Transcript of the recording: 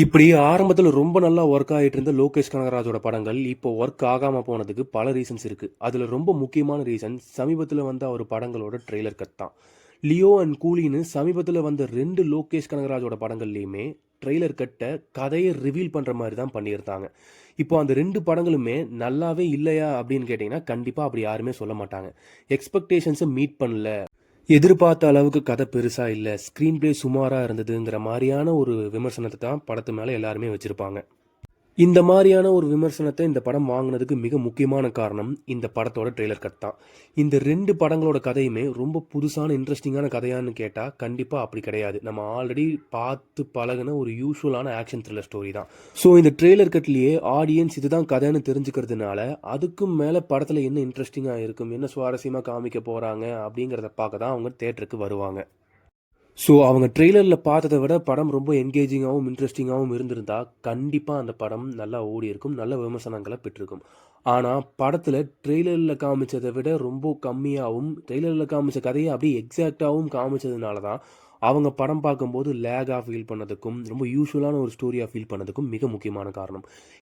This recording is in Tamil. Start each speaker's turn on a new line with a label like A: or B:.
A: இப்படி ஆரம்பத்துல ரொம்ப நல்லா ஒர்க் ஆயிட்டு இருந்த லோகேஷ் கனகராஜோட படங்கள், இப்போ ஒர்க் ஆகாம போனதுக்கு பல ரீசன்ஸ் இருக்கு. அதுல ரொம்ப முக்கியமான ரீசன் சமீபத்துல வந்த அவர் படங்களோட ட்ரெய்லர் கட் தான். லியோ அண்ட் கூலின்னு சமீபத்துல வந்த 2 லோகேஷ் கனகராஜோட படங்கள்லயுமே ட்ரெய்லர் கட்ட கதைய ரிவீல் பண்ற மாரி தான் பண்ணியிருந்தாங்க. இப்போ அந்த 2 படங்களுமே நல்லாவே இல்லையா அப்படின்னு கேட்டீங்கன்னா, கண்டிப்பா அப்படி யாருமே சொல்ல மாட்டாங்க. எக்ஸ்பெக்டேஷன்ஸ மீட் பண்ணல. எதிர்பார்த்த அளவுக்கு கதை பெருசா இல்ல. ஸ்க்ரீன் பிளே சுமாரா இருந்ததுங்கிற மாரியான ஒரு விமர்சனத்த தான் படத்து மேல எல்லாருமே வச்சிருப்பாங்க. இந்த மாரியான ஒரு விமர்சனத்த இந்த படம் வாங்குனதுக்கு மிக முக்கியமான காரணம், இந்த படத்தோட ட்ரெய்லர் கட் தான். இந்த 2 படங்களோட கதையுமே ரொம்ப புதுசான, இன்ட்ரஸ்டிங்கான கதையான்னு கேட்டா, கண்டிப்பா அப்படி கிடையாது. நம்ம ஆல்ரெடி பார்த்து பழகுன ஒரு யூசுவலான ஆக்ஷன் த்ரில்லர் ஸ்டோரி தான். ஸோ இந்த ட்ரெய்லர் கட்லயே ஆடியன்ஸ் இதுதான் கதைன்னு தெரிஞ்சுக்கிறதுனால, அதுக்கும் மேல படத்துல என்ன இன்ட்ரஸ்டிங்கா இருக்கும், என்ன சுவாரஸ்யமா காமிக்க போறாங்க அப்படிங்கிறத பார்க்க தான் அவங்க தியேட்டருக்கு வருவாங்க. ஸோ அவங்க ட்ரெய்லர்ல பார்த்தத விட படம் ரொம்ப என்கேஜிங்காவும், இன்ட்ரஸ்டிங்காவும் இருந்திருந்தா, கண்டிப்பா அந்த படம் நல்லா ஓடியிருக்கும். நல்ல விமர்சனங்கள பெற்றிருக்கும். ஆனா, படத்துல ட்ரெய்லர்ல காமிச்சத விட ரொம்ப கம்மியாவும், ட்ரெய்லர்ல காமிச்ச கதைய அப்படியே எக்ஸாக்ட்டாவும் காமிச்சதுனால தான், அவங்க படம் பார்க்கும்போது லேகா ஃபீல் பண்ணதுக்கும், ரொம்ப யூசுவலான ஒரு ஸ்டோரியா ஃபீல் பண்ணதுக்கும் மிக முக்கியமான காரணம்.